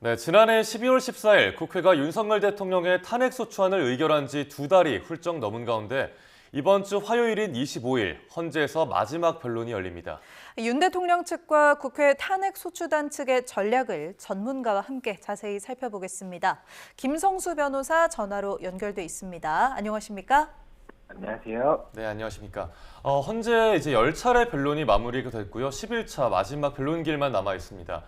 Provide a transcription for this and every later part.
네, 지난해 12월 14일 국회가 윤석열 대통령의 탄핵소추안을 의결한 지 2달이 훌쩍 넘은 가운데 이번 주 화요일인 25일 헌재에서 마지막 변론이 열립니다. 윤 대통령 측과 국회 탄핵소추단 측의 전략을 전문가와 함께 자세히 살펴보겠습니다. 김성수 변호사 전화로 연결돼 있습니다. 안녕하십니까? 안녕하세요. 네, 안녕하십니까. 헌재 이제 10차례 변론이 마무리가 됐고요. 11차 마지막 변론길만 남아 있습니다.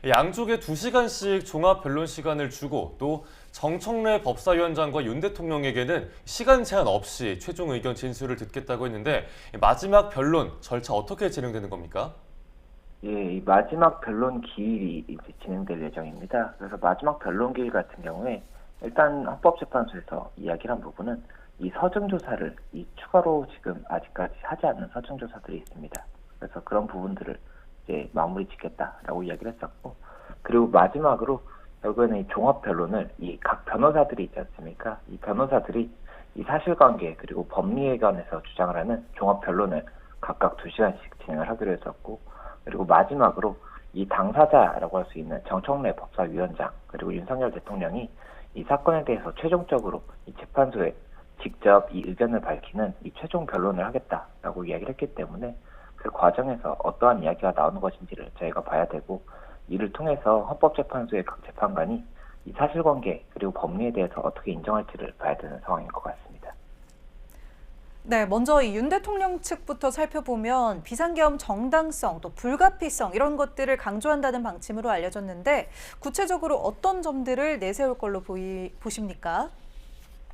양쪽에 2시간씩 종합 변론 시간을 주고 또 정청래 법사위원장과 윤 대통령에게는 시간 제한 없이 최종 의견 진술을 듣겠다고 했는데 마지막 변론 절차 어떻게 진행되는 겁니까? 예, 이 마지막 변론 기일이 이제 진행될 예정입니다. 그래서 마지막 변론 기일 같은 경우에 일단 헌법재판소에서 이야기를 한 부분은 이 서증조사를 이 추가로 지금 아직까지 하지 않은 서증조사들이 있습니다. 그래서 그런 부분들을 이제 마무리 짓겠다라고 이야기를 했었고, 그리고 마지막으로 결국에는 이 종합 변론을 이 각 변호사들이 있지 않습니까? 이 변호사들이 이 사실관계 그리고 법리에 관해서 주장을 하는 종합 변론을 각각 2시간씩 진행을 하기로 했었고, 그리고 마지막으로 이 당사자라고 할 수 있는 정청래 법사위원장 그리고 윤석열 대통령이 이 사건에 대해서 최종적으로 이 재판소에 직접 이 의견을 밝히는 이 최종 변론을 하겠다라고 이야기를 했기 때문에 그 과정에서 어떠한 이야기가 나오는 것인지를 저희가 봐야 되고, 이를 통해서 헌법재판소의 각 재판관이 이 사실관계 그리고 법리에 대해서 어떻게 인정할지를 봐야 되는 상황인 것 같습니다. 네, 먼저 이 윤 대통령 측부터 살펴보면 비상계엄 정당성, 또 불가피성 이런 것들을 강조한다는 방침으로 알려졌는데 구체적으로 어떤 점들을 내세울 걸로 보십니까?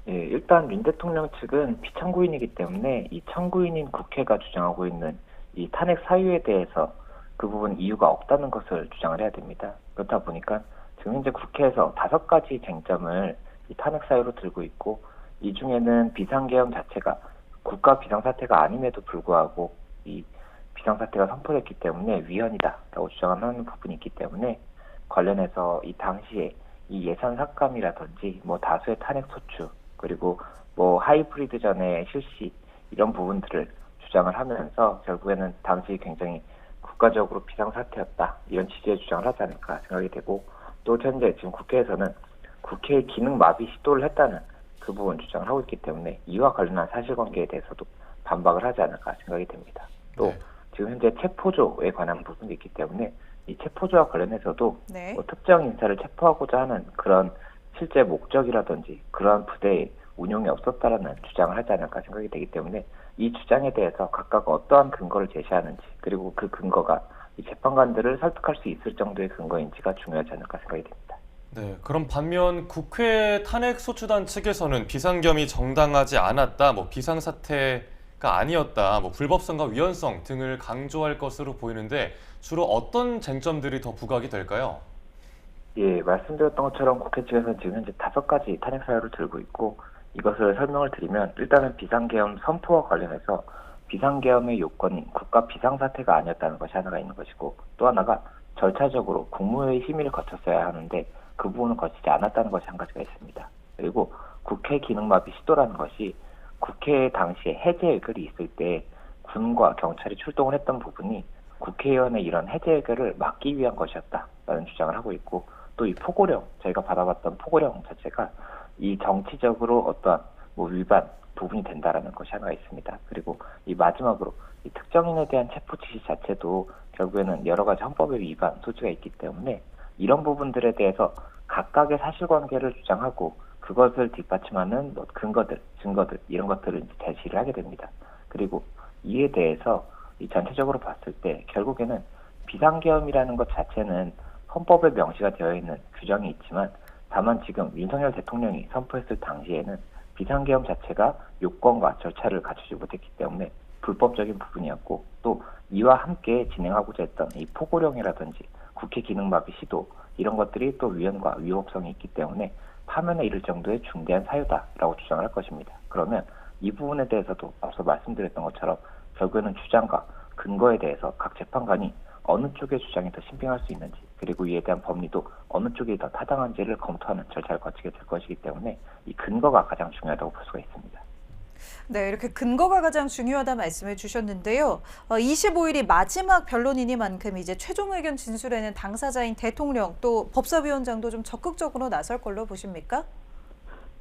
예, 일단 윤 대통령 측은 피청구인이기 때문에 이 청구인인 국회가 주장하고 있는 이 탄핵 사유에 대해서 그 부분 이유가 없다는 것을 주장을 해야 됩니다. 그렇다 보니까 지금 현재 국회에서 5가지 쟁점을 이 탄핵 사유로 들고 있고, 이 중에는 비상계엄 자체가 국가 비상사태가 아님에도 불구하고 이 비상사태가 선포됐기 때문에 위헌이다라고 주장하는 부분이 있기 때문에 관련해서 이 당시에 이 예산 삭감이라든지 뭐 다수의 탄핵 소추 그리고 뭐 하이브리드 전의 실시 이런 부분들을 주장을 하면서 결국에는 당시 굉장히 국가적으로 비상사태였다 이런 취지의 주장을 하지 않을까 생각이 되고, 또 현재 지금 국회에서는 국회의 기능 마비 시도를 했다는 그 부분 주장을 하고 있기 때문에 이와 관련한 사실관계에 대해서도 반박을 하지 않을까 생각이 됩니다. 또 네. 지금 현재 체포조에 관한 부분도 있기 때문에 이 체포조와 관련해서도 네. 뭐 특정 인사를 체포하고자 하는 그런 실제 목적이라든지 그러한 부대의 운용이 없었다라는 주장을 하지 않을까 생각이 되기 때문에 이 주장에 대해서 각각 어떠한 근거를 제시하는지, 그리고 그 근거가 이 재판관들을 설득할 수 있을 정도의 근거인지가 중요하지 않을까 생각이 됩니다. 네, 그럼 반면 국회 탄핵소추단 측에서는 비상겸이 정당하지 않았다, 뭐 비상사태가 아니었다, 뭐 불법성과 위헌성 등을 강조할 것으로 보이는데 주로 어떤 쟁점들이 더 부각이 될까요? 예, 말씀드렸던 것처럼 국회 측에서는 지금 현재 5가지 탄핵 사유를 들고 있고, 이것을 설명을 드리면 일단은 비상계엄 선포와 관련해서 비상계엄의 요건인 국가 비상사태가 아니었다는 것이 하나가 있는 것이고, 또 하나가 절차적으로 국무회의 심의를 거쳤어야 하는데 그 부분은 거치지 않았다는 것이 한 가지가 있습니다. 그리고 국회 기능마비 시도라는 것이 국회 당시에 해제 의결이 있을 때 군과 경찰이 출동을 했던 부분이 국회의원의 이런 해제 의결을 막기 위한 것이었다라는 주장을 하고 있고, 또 이 포고령, 저희가 받아봤던 포고령 자체가 이 정치적으로 어떠한 뭐 위반 부분이 된다라는 것이 하나가 있습니다. 그리고 이 마지막으로 이 특정인에 대한 체포 지시 자체도 결국에는 여러 가지 헌법의 위반 소지가 있기 때문에 이런 부분들에 대해서 각각의 사실관계를 주장하고 그것을 뒷받침하는 뭐 근거들, 증거들 이런 것들을 이제 제시를 하게 됩니다. 그리고 이에 대해서 이 전체적으로 봤을 때 결국에는 비상계엄이라는 것 자체는 헌법에 명시가 되어 있는 규정이 있지만, 다만 지금 윤석열 대통령이 선포했을 당시에는 비상계엄 자체가 요건과 절차를 갖추지 못했기 때문에 불법적인 부분이었고, 또 이와 함께 진행하고자 했던 이 포고령이라든지 국회 기능마비 시도 이런 것들이 또 위헌과 위법성이 있기 때문에 파면에 이를 정도의 중대한 사유다라고 주장을 할 것입니다. 그러면 이 부분에 대해서도 앞서 말씀드렸던 것처럼 결국에는 주장과 근거에 대해서 각 재판관이 어느 쪽의 주장이 더 신빙할 수 있는지, 그리고 이에 대한 법리도 어느 쪽이 더 타당한지를 검토하는 절차를 거치게 될 것이기 때문에 이 근거가 가장 중요하다고 볼 수가 있습니다. 네, 이렇게 근거가 가장 중요하다 말씀해 주셨는데요. 25일이 마지막 변론이니만큼 이제 최종 의견 진술에는 당사자인 대통령 또 법사위원장도 좀 적극적으로 나설 걸로 보십니까?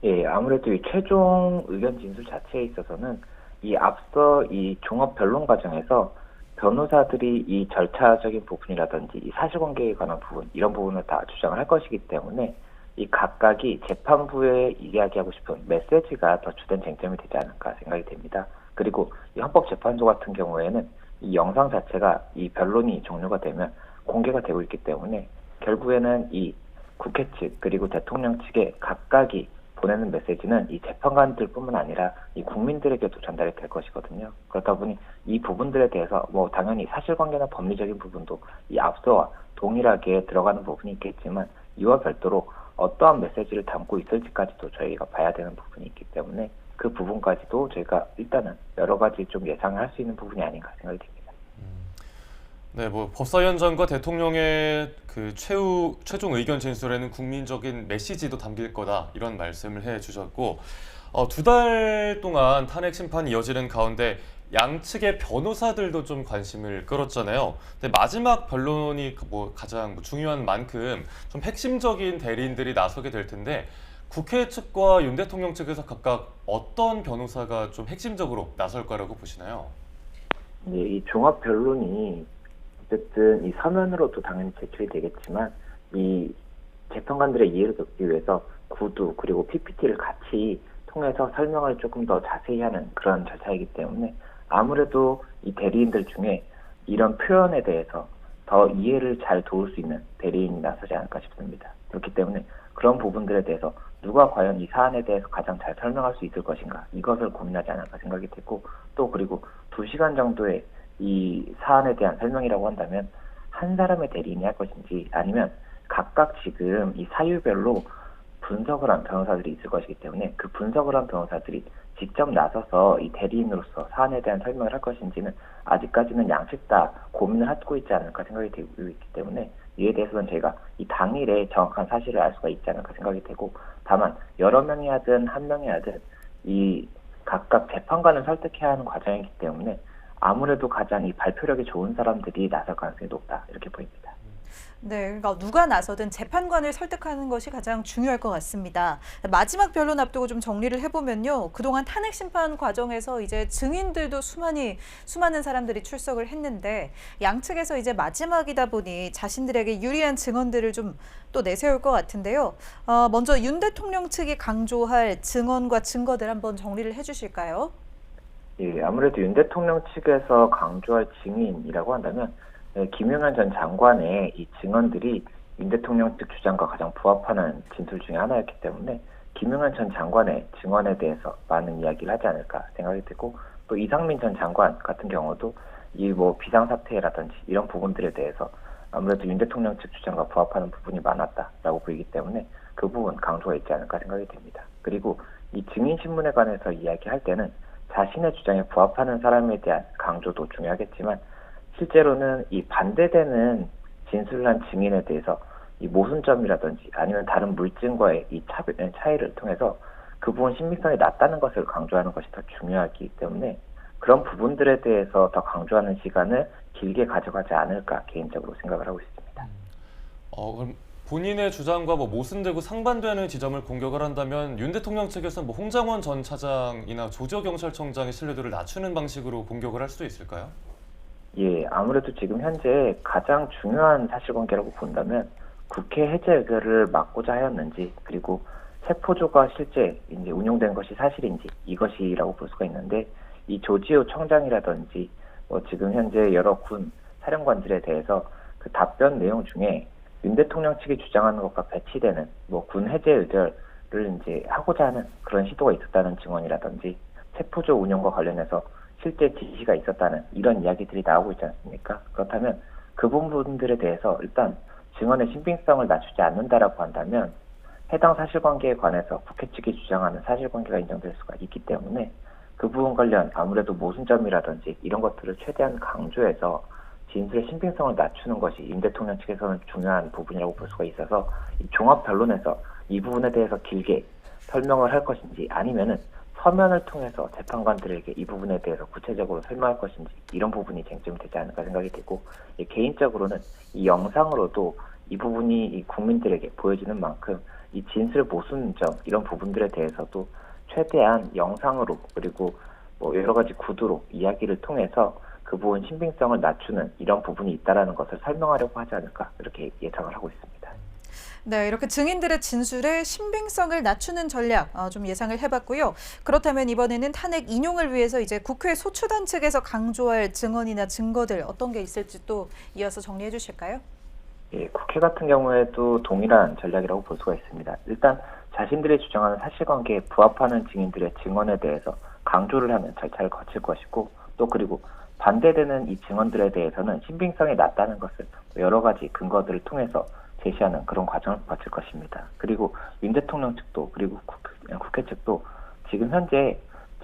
예, 아무래도 이 최종 의견 진술 자체에 있어서는 이 앞서 이 종합 변론 과정에서 변호사들이 이 절차적인 부분이라든지 이 사실관계에 관한 부분, 이런 부분을 다 주장을 할 것이기 때문에 이 각각이 재판부에 이야기하고 싶은 메시지가 더 주된 쟁점이 되지 않을까 생각이 됩니다. 그리고 이 헌법재판소 같은 경우에는 이 영상 자체가 이 변론이 종료가 되면 공개가 되고 있기 때문에 결국에는 이 국회 측 그리고 대통령 측에 각각이 보내는 메시지는 이 재판관들뿐만 아니라 이 국민들에게도 전달이 될 것이거든요. 그렇다 보니 이 부분들에 대해서 뭐 당연히 사실관계나 법리적인 부분도 이 앞서와 동일하게 들어가는 부분이 있겠지만 이와 별도로 어떠한 메시지를 담고 있을지까지도 저희가 봐야 되는 부분이 있기 때문에 그 부분까지도 저희가 일단은 여러 가지 좀 예상을 할 수 있는 부분이 아닌가 생각이 듭니다. 네, 뭐 법사위원장과 대통령의 그 최종 의견 진술에는 국민적인 메시지도 담길 거다 이런 말씀을 해주셨고 2달 동안 탄핵 심판이 이어지는 가운데 양측의 변호사들도 좀 관심을 끌었잖아요. 근데 마지막 변론이 뭐 가장 중요한 만큼 좀 핵심적인 대리인들이 나서게 될 텐데 국회 측과 윤 대통령 측에서 각각 어떤 변호사가 좀 핵심적으로 나설 거라고 보시나요? 네, 이 종합 변론이 어쨌든 이 서면으로도 당연히 제출이 되겠지만 이 재판관들의 이해를 돕기 위해서 구두 그리고 PPT를 같이 통해서 설명을 조금 더 자세히 하는 그런 절차이기 때문에 아무래도 이 대리인들 중에 이런 표현에 대해서 더 이해를 잘 도울 수 있는 대리인이 나서지 않을까 싶습니다. 그렇기 때문에 그런 부분들에 대해서 누가 과연 이 사안에 대해서 가장 잘 설명할 수 있을 것인가 이것을 고민하지 않을까 생각이 되고 또 그리고 2시간 정도의 이 사안에 대한 설명이라고 한다면 한 사람의 대리인이 할 것인지 아니면 각각 지금 이 사유별로 분석을 한 변호사들이 있을 것이기 때문에 그 분석을 한 변호사들이 직접 나서서 이 대리인으로서 사안에 대한 설명을 할 것인지는 아직까지는 양측 다 고민을 하고 있지 않을까 생각이 되고 있기 때문에 이에 대해서는 저희가 이 당일에 정확한 사실을 알 수가 있지 않을까 생각이 되고 다만 여러 명이 하든 한 명이 하든 이 각각 재판관을 설득해야 하는 과정이기 때문에 아무래도 가장 이 발표력이 좋은 사람들이 나설 가능성이 높다 이렇게 보입니다. 네, 그러니까 누가 나서든 재판관을 설득하는 것이 가장 중요할 것 같습니다. 마지막 변론 앞두고 좀 정리를 해보면요. 그동안 탄핵 심판 과정에서 이제 증인들도 수많은 사람들이 출석을 했는데 양측에서 이제 마지막이다 보니 자신들에게 유리한 증언들을 좀 또 내세울 것 같은데요. 먼저 윤 대통령 측이 강조할 증언과 증거들 한번 정리를 해주실까요? 예, 아무래도 윤 대통령 측에서 강조할 증인이라고 한다면 김용현 전 장관의 이 증언들이 윤 대통령 측 주장과 가장 부합하는 진술 중에 하나였기 때문에 김용현 전 장관의 증언에 대해서 많은 이야기를 하지 않을까 생각이 되고 또 이상민 전 장관 같은 경우도 이 뭐 비상사태라든지 이런 부분들에 대해서 아무래도 윤 대통령 측 주장과 부합하는 부분이 많았다라고 보이기 때문에 그 부분 강조가 있지 않을까 생각이 됩니다. 그리고 이 증인신문에 관해서 이야기할 때는 자신의 주장에 부합하는 사람에 대한 강조도 중요하겠지만 실제로는 이 반대되는 진술을 한 증인에 대해서 이 모순점이라든지 아니면 다른 물증과의 이 차이를 통해서 그 부분 신빙성이 낮다는 것을 강조하는 것이 더 중요하기 때문에 그런 부분들에 대해서 더 강조하는 시간을 길게 가져가지 않을까 개인적으로 생각을 하고 있습니다. 그럼 본인의 주장과 뭐 모순되고 상반되는 지점을 공격을 한다면 윤 대통령 측에서 뭐 홍장원 전 차장이나 조지호 경찰청장의 신뢰도를 낮추는 방식으로 공격을 할 수도 있을까요? 예, 아무래도 지금 현재 가장 중요한 사실관계라고 본다면 국회 해제 의결을 막고자 하였는지 그리고 세포조가 실제 이제 운용된 것이 사실인지 이것이라고 볼 수가 있는데 이 조지호 청장이라든지 뭐 지금 현재 여러 군 사령관들에 대해서 그 답변 내용 중에 윤 대통령 측이 주장하는 것과 배치되는 뭐 군 해제 의결을 이제 하고자 하는 그런 시도가 있었다는 증언이라든지 세포조 운영과 관련해서 실제 지시가 있었다는 이런 이야기들이 나오고 있지 않습니까? 그렇다면 그 부분들에 대해서 일단 증언의 신빙성을 낮추지 않는다라고 한다면 해당 사실관계에 관해서 국회 측이 주장하는 사실관계가 인정될 수가 있기 때문에 그 부분 관련 아무래도 모순점이라든지 이런 것들을 최대한 강조해서 진술의 신빙성을 낮추는 것이 윤 대통령 측에서는 중요한 부분이라고 볼 수가 있어서 이 종합 변론에서 이 부분에 대해서 길게 설명을 할 것인지 아니면은 서면을 통해서 재판관들에게 이 부분에 대해서 구체적으로 설명할 것인지 이런 부분이 쟁점이 되지 않을까 생각이 되고 개인적으로는 이 영상으로도 이 부분이 이 국민들에게 보여지는 만큼 이 진술 모순점 이런 부분들에 대해서도 최대한 영상으로 그리고 뭐 여러 가지 구두로 이야기를 통해서 그 부분 신빙성을 낮추는 이런 부분이 있다라는 것을 설명하려고 하지 않을까 이렇게 예상을 하고 있습니다. 네, 이렇게 증인들의 진술의 신빙성을 낮추는 전략 좀 예상을 해봤고요. 그렇다면 이번에는 탄핵 인용을 위해서 이제 국회 소추단 측에서 강조할 증언이나 증거들 어떤 게 있을지 또 이어서 정리해 주실까요? 예, 국회 같은 경우에도 동일한 전략이라고 볼 수가 있습니다. 일단 자신들이 주장하는 사실관계에 부합하는 증인들의 증언에 대해서 강조를 하는 절차를 거칠 것이고 또 그리고 반대되는 이 증언들에 대해서는 신빙성이 낮다는 것을 여러 가지 근거들을 통해서 제시하는 그런 과정을 거칠 것입니다. 그리고 윤 대통령 측도 그리고 국회 측도 지금 현재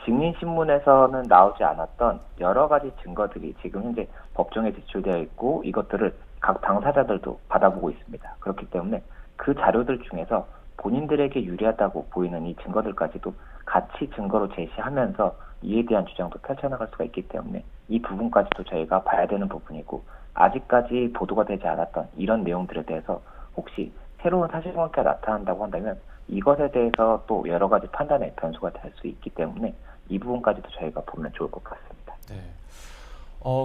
증인신문에서는 나오지 않았던 여러 가지 증거들이 지금 현재 법정에 제출되어 있고 이것들을 각 당사자들도 받아보고 있습니다. 그렇기 때문에 그 자료들 중에서 본인들에게 유리하다고 보이는 이 증거들까지도 같이 증거로 제시하면서 이에 대한 주장도 펼쳐나갈 수가 있기 때문에 이 부분까지도 저희가 봐야 되는 부분이고 아직까지 보도가 되지 않았던 이런 내용들에 대해서 혹시 새로운 사실관계가 나타난다고 한다면 이것에 대해서 또 여러 가지 판단의 변수가 될 수 있기 때문에 이 부분까지도 저희가 보면 좋을 것 같습니다. 네.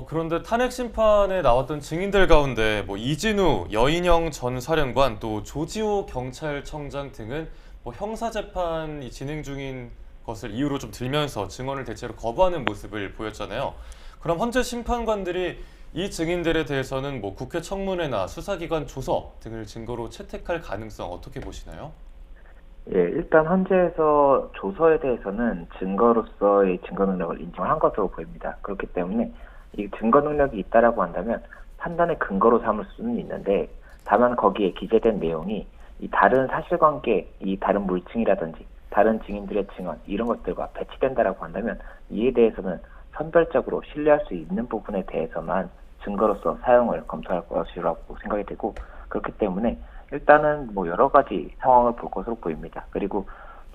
그런데 탄핵 심판에 나왔던 증인들 가운데 뭐 이진우, 여인영 전 사령관 또 조지호 경찰청장 등은 뭐 형사 재판이 진행 중인 것을 이유로 좀 들면서 증언을 대체로 거부하는 모습을 보였잖아요. 그럼 현재 심판관들이 이 증인들에 대해서는 뭐 국회 청문회나 수사기관 조서 등을 증거로 채택할 가능성 어떻게 보시나요? 예, 일단 현재에서 조서에 대해서는 증거로서의 증거 능력을 인정한 것으로 보입니다. 그렇기 때문에 이 증거 능력이 있다라고 한다면 판단의 근거로 삼을 수는 있는데 다만 거기에 기재된 내용이 이 다른 사실관계, 이 다른 물증이라든지 다른 증인들의 증언 이런 것들과 배치된다라고 한다면 이에 대해서는 선별적으로 신뢰할 수 있는 부분에 대해서만 증거로서 사용을 검토할 것이라고 생각이 되고 그렇기 때문에 일단은 뭐 여러 가지 상황을 볼 것으로 보입니다. 그리고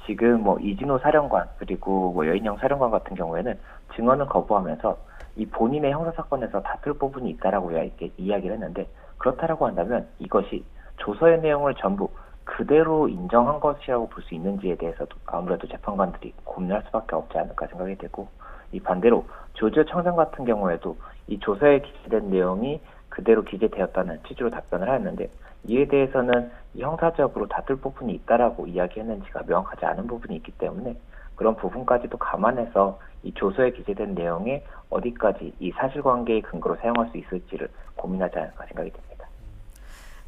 지금 뭐 이진호 사령관 그리고 뭐 여인영 사령관 같은 경우에는 증언을 거부하면서 이 본인의 형사사건에서 다툴 부분이 있다라고 이야기를 했는데 그렇다라고 한다면 이것이 조서의 내용을 전부 그대로 인정한 것이라고 볼 수 있는지에 대해서도 아무래도 재판관들이 고민할 수밖에 없지 않을까 생각이 되고 이 반대로 조지호 청장 같은 경우에도 이 조서에 기재된 내용이 그대로 기재되었다는 취지로 답변을 하였는데 이에 대해서는 형사적으로 다툴 부분이 있다라고 이야기했는지가 명확하지 않은 부분이 있기 때문에 그런 부분까지도 감안해서 이 조서에 기재된 내용에 어디까지 이 사실관계의 근거로 사용할 수 있을지를 고민하지 않을까 생각이 듭니다.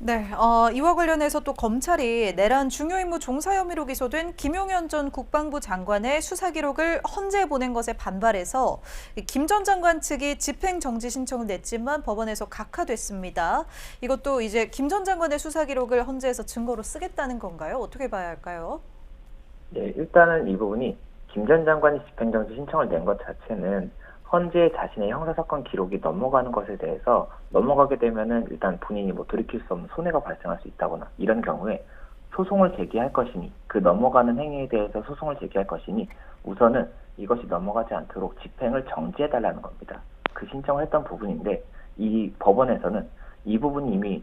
네, 이와 관련해서 또 검찰이 내란 중요 임무 종사 혐의로 기소된 김용현 전 국방부 장관의 수사 기록을 헌재에 보낸 것에 반발해서 김 전 장관 측이 집행 정지 신청을 냈지만 법원에서 각하됐습니다. 이것도 이제 김 전 장관의 수사 기록을 헌재에서 증거로 쓰겠다는 건가요? 어떻게 봐야 할까요? 네, 일단은 이 부분이 김 전 장관이 집행정지 신청을 낸 것 자체는 헌재 자신의 형사사건 기록이 넘어가는 것에 대해서 넘어가게 되면은 일단 본인이 뭐 돌이킬 수 없는 손해가 발생할 수 있다거나 이런 경우에 소송을 제기할 것이니 그 넘어가는 행위에 대해서 소송을 제기할 것이니 우선은 이것이 넘어가지 않도록 집행을 정지해달라는 겁니다. 그 신청을 했던 부분인데 이 법원에서는 이 부분이 이미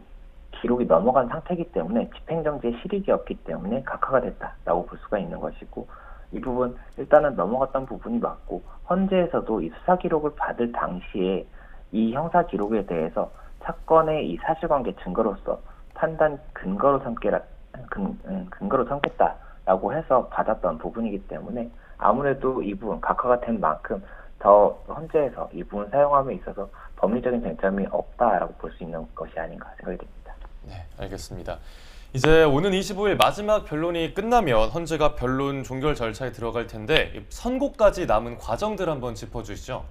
기록이 넘어간 상태이기 때문에 집행정지의 실익이 없기 때문에 각하가 됐다라고 볼 수가 있는 것이고 이 부분 일단은 넘어갔던 부분이 맞고 헌재에서도 이 수사 기록을 받을 당시에 이 형사 기록에 대해서 사건의 이 사실관계 증거로서 판단 근거로 삼겠다라고 해서 받았던 부분이기 때문에 아무래도 이 부분 각하가 된 만큼 더 헌재에서 이 부분 사용함에 있어서 법리적인 쟁점이 없다라고 볼 수 있는 것이 아닌가 생각이 됩니다. 네, 알겠습니다. 이제 오는 25일 마지막 변론이 끝나면 헌재가 변론 종결 절차에 들어갈 텐데 선고까지 남은 과정들 한번 짚어주시죠.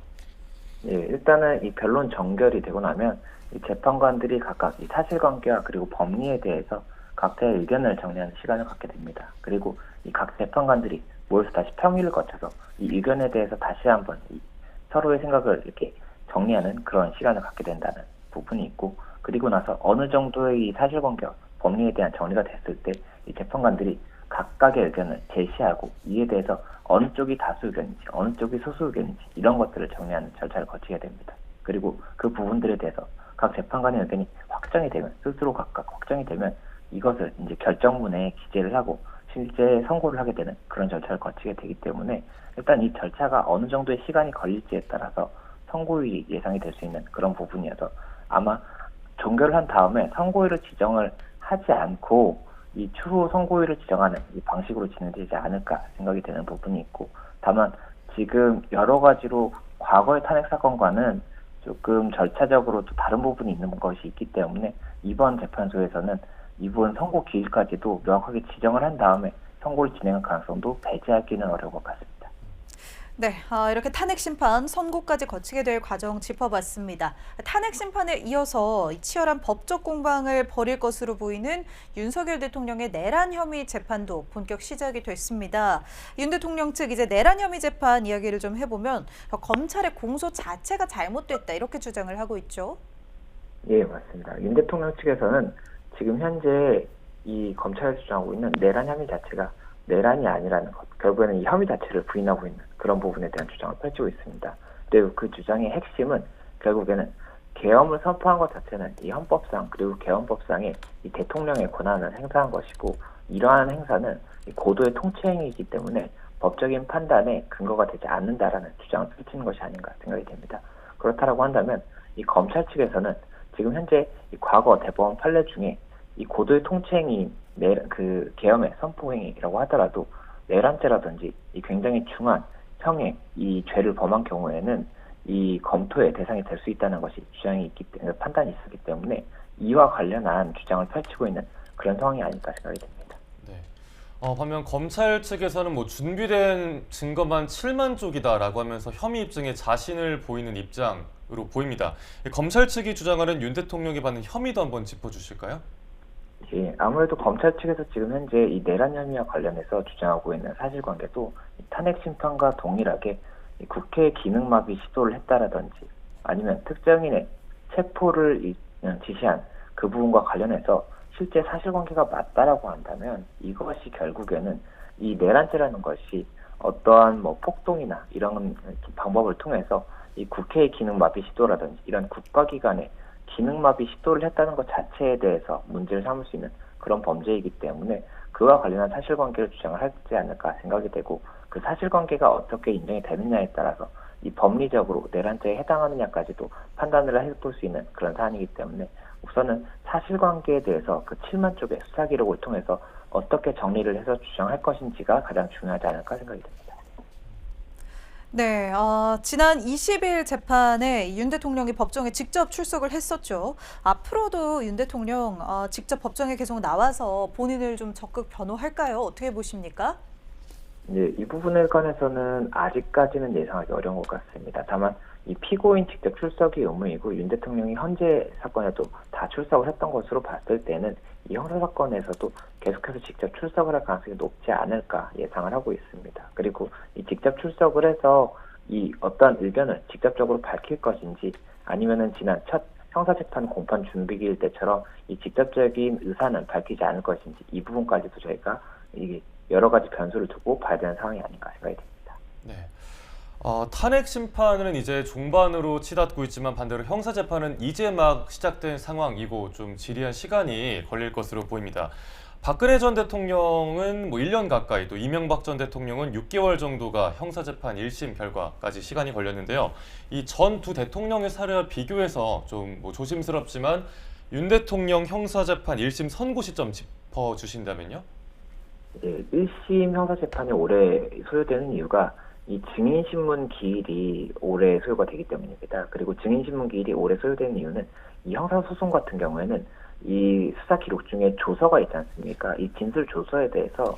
예, 일단은 이 변론 종결이 되고 나면 이 재판관들이 각각 이 사실관계와 그리고 법리에 대해서 각자의 의견을 정리하는 시간을 갖게 됩니다. 그리고 이 각 재판관들이 모여서 다시 평의를 거쳐서 이 의견에 대해서 다시 한번 서로의 생각을 이렇게 정리하는 그런 시간을 갖게 된다는 부분이 있고 그리고 나서 어느 정도의 이 사실관계와 법리에 대한 정리가 됐을 때 이 재판관들이 각 각각의 의견을 제시하고 이에 대해서 어느 쪽이 다수 의견인지 어느 쪽이 소수 의견인지 이런 것들을 정리하는 절차를 거치게 됩니다. 그리고 그 부분들에 대해서 각 재판관의 의견이 확정이 되면 스스로 각각 확정이 되면 이것을 이제 결정문에 기재를 하고 실제 선고를 하게 되는 그런 절차를 거치게 되기 때문에 일단 이 절차가 어느 정도의 시간이 걸릴지에 따라서 선고일이 예상이 될 수 있는 그런 부분이어서 아마 종결을 한 다음에 선고일을 지정을 하지 않고 이 추후 선고일을 지정하는 이 방식으로 진행되지 않을까 생각이 되는 부분이 있고 다만 지금 여러 가지로 과거의 탄핵 사건과는 조금 절차적으로 또 다른 부분이 있는 것이 있기 때문에 이번 재판소에서는 이 부분 선고 기일까지도 명확하게 지정을 한 다음에 선고를 진행할 가능성도 배제하기는 어려울 것 같습니다. 네, 이렇게 탄핵 심판 선고까지 거치게 될 과정 짚어봤습니다. 탄핵 심판에 이어서 치열한 법적 공방을 벌일 것으로 보이는 윤석열 대통령의 내란 혐의 재판도 본격 시작이 됐습니다. 윤 대통령 측 이제 내란 혐의 재판 이야기를 좀 해보면 검찰의 공소 자체가 잘못됐다 이렇게 주장을 하고 있죠. 예, 맞습니다. 윤 대통령 측에서는 지금 현재 이 검찰에서 주장하고 있는 내란 혐의 자체가 내란이 아니라는 것, 결국에는 이 혐의 자체를 부인하고 있는 그런 부분에 대한 주장을 펼치고 있습니다. 그리고 그 주장의 핵심은 결국에는 계엄을 선포한 것 자체는 이 헌법상 그리고 계엄법상의 이 대통령의 권한을 행사한 것이고 이러한 행사는 이 고도의 통치행위이기 때문에 법적인 판단에 근거가 되지 않는다라는 주장을 펼치는 것이 아닌가 생각이 됩니다. 그렇다라고 한다면 이 검찰 측에서는 지금 현재 이 과거 대법원 판례 중에 이 고도의 통치행위인 그 계엄의 선포행위라고 하더라도 내란죄라든지 이 굉장히 중한 형의 이 죄를 범한 경우에는 이 검토의 대상이 될 수 있다는 것이 주장이 있기 때문에 판단이 있었기 때문에 이와 관련한 주장을 펼치고 있는 그런 상황이 아닐까 생각이 됩니다. 네. 반면 검찰 측에서는 뭐 준비된 증거만 7만 쪽이다라고 하면서 혐의 입증에 자신을 보이는 입장으로 보입니다. 검찰 측이 주장하는 윤 대통령이 받는 혐의도 한번 짚어주실까요? 예, 아무래도 검찰 측에서 지금 현재 이 내란 혐의와 관련해서 주장하고 있는 사실관계도 이 탄핵 심판과 동일하게 이 국회 기능마비 시도를 했다라든지 아니면 특정인의 체포를 지시한 그 부분과 관련해서 실제 사실관계가 맞다라고 한다면 이것이 결국에는 이 내란죄라는 것이 어떠한 뭐 폭동이나 이런 방법을 통해서 이 국회의 기능마비 시도라든지 이런 국가기관의 기능마비 시도를 했다는 것 자체에 대해서 문제를 삼을 수 있는 그런 범죄이기 때문에 그와 관련한 사실관계를 주장을 하지 않을까 생각이 되고 그 사실관계가 어떻게 인정이 되느냐에 따라서 이 법리적으로 내란죄에 해당하느냐까지도 판단을 해볼 수 있는 그런 사안이기 때문에 우선은 사실관계에 대해서 그 7만 쪽의 수사 기록을 통해서 어떻게 정리를 해서 주장할 것인지가 가장 중요하지 않을까 생각이 됩니다. 네, 지난 20일 재판에 윤 대통령이 법정에 직접 출석을 했었죠. 앞으로도 윤 대통령 직접 법정에 계속 나와서 본인을 좀 적극 변호할까요? 어떻게 보십니까? 네, 이 부분에 관해서는 아직까지는 예상하기 어려운 것 같습니다. 다만 이 피고인 직접 출석이 의무이고 윤 대통령이 헌재 사건에도 다 출석을 했던 것으로 봤을 때는 이 형사 사건에서도 계속해서 직접 출석을 할 가능성이 높지 않을까 예상을 하고 있습니다. 그리고 이 직접 출석을 해서 이 어떠한 의견을 직접적으로 밝힐 것인지 아니면은 지난 첫 형사재판 공판 준비기일 때처럼 이 직접적인 의사는 밝히지 않을 것인지 이 부분까지도 저희가 이 여러 가지 변수를 두고 봐야 되는 상황이 아닌가 생각이 됩니다. 네. 탄핵 심판은 이제 종반으로 치닫고 있지만 반대로 형사 재판은 이제 막 시작된 상황이고 좀 지리한 시간이 걸릴 것으로 보입니다. 박근혜 전 대통령은 뭐 1년 가까이 또 이명박 전 대통령은 6개월 정도가 형사 재판 1심 결과까지 시간이 걸렸는데요. 이 전 두 대통령의 사례와 비교해서 좀 뭐 조심스럽지만 윤 대통령 형사 재판 1심 선고 시점 짚어 주신다면요? 네, 1심 형사재판이 오래 소요되는 이유가 이 증인신문 기일이 오래 소요가 되기 때문입니다. 그리고 증인신문 기일이 오래 소요되는 이유는 이 형사소송 같은 경우에는 이 수사 기록 중에 조서가 있지 않습니까? 이 진술 조서에 대해서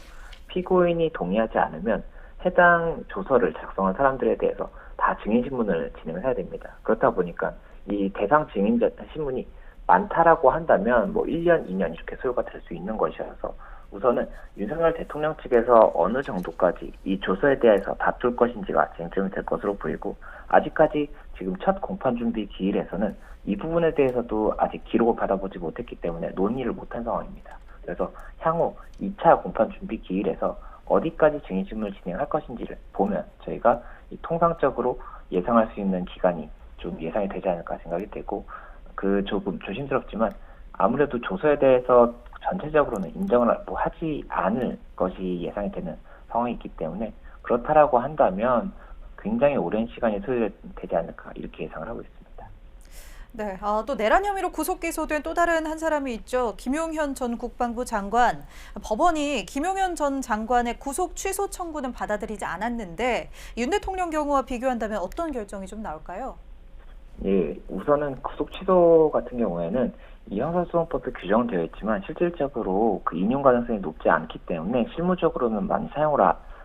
피고인이 동의하지 않으면 해당 조서를 작성한 사람들에 대해서 다 증인신문을 진행을 해야 됩니다. 그렇다 보니까 이 대상 증인 신문이 많다라고 한다면 뭐 1년, 2년 이렇게 소요가 될 수 있는 것이어서 우선은 윤석열 대통령 측에서 어느 정도까지 이 조서에 대해서 다툴 것인지가 쟁점이 될 것으로 보이고 아직까지 지금 첫 공판 준비 기일에서는 이 부분에 대해서도 아직 기록을 받아보지 못했기 때문에 논의를 못한 상황입니다. 그래서 향후 2차 공판 준비 기일에서 어디까지 증인신문을 진행할 것인지를 보면 저희가 이 통상적으로 예상할 수 있는 기간이 좀 예상이 되지 않을까 생각이 되고, 그 조금 조심스럽지만 아무래도 조서에 대해서 전체적으로는 인정을 하지 않을 것이 예상이 되는 상황이 있기 때문에, 그렇다라고 한다면 굉장히 오랜 시간이 소요되지 않을까 이렇게 예상을 하고 있습니다. 네, 또 내란 혐의로 구속 기소된 또 다른 한 사람이 있죠. 김용현 전 국방부 장관. 법원이 김용현 전 장관의 구속 취소 청구는 받아들이지 않았는데 윤 대통령 경우와 비교한다면 어떤 결정이 좀 나올까요? 예, 우선은 구속 취소 같은 경우에는 이 형사소송법에 규정은 되어 있지만 실질적으로 그 인용 가능성이 높지 않기 때문에 실무적으로는 많이 사용을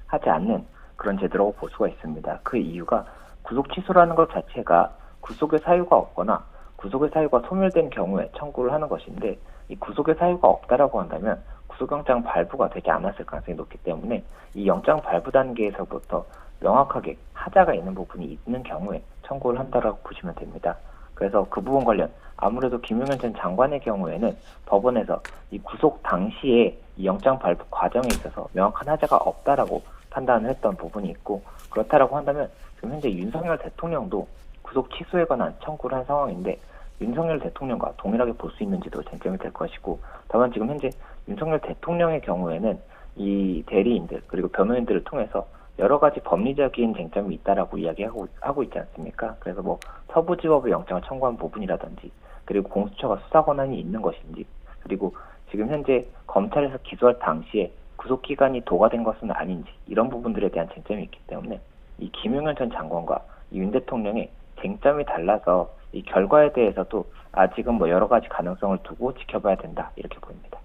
하지 않는 그런 제도라고 볼 수가 있습니다. 그 이유가 구속 취소라는 것 자체가 구속의 사유가 없거나 구속의 사유가 소멸된 경우에 청구를 하는 것인데, 이 구속의 사유가 없다라고 한다면 구속영장 발부가 되지 않았을 가능성이 높기 때문에 이 영장 발부 단계에서부터 명확하게 하자가 있는 부분이 있는 경우에 청구를 한다라고 보시면 됩니다. 그래서 그 부분 관련 아무래도 김용현 전 장관의 경우에는 법원에서 이 구속 당시에 이 영장 발부 과정에 있어서 명확한 하자가 없다라고 판단을 했던 부분이 있고, 그렇다라고 한다면 지금 현재 윤석열 대통령도 구속 취소에 관한 청구를 한 상황인데 윤석열 대통령과 동일하게 볼 수 있는지도 쟁점이 될 것이고, 다만 지금 현재 윤석열 대통령의 경우에는 이 대리인들 그리고 변호인들을 통해서 여러 가지 법리적인 쟁점이 있다라고 이야기하고 있지 않습니까? 그래서 뭐 서부지법의 영장을 청구한 부분이라든지, 그리고 공수처가 수사 권한이 있는 것인지, 그리고 지금 현재 검찰에서 기소할 당시에 구속 기간이 도과된 것은 아닌지, 이런 부분들에 대한 쟁점이 있기 때문에 이 김용현 전 장관과 이 윤 대통령의 쟁점이 달라서 이 결과에 대해서도 아직은 뭐 여러 가지 가능성을 두고 지켜봐야 된다, 이렇게 보입니다.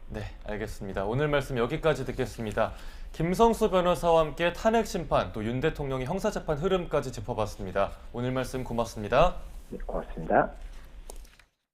네, 알겠습니다. 오늘 말씀 여기까지 듣겠습니다. 김성수 변호사와 함께 탄핵 심판, 또 윤 대통령의 형사재판 흐름까지 짚어봤습니다. 오늘 말씀 고맙습니다. 네, 고맙습니다.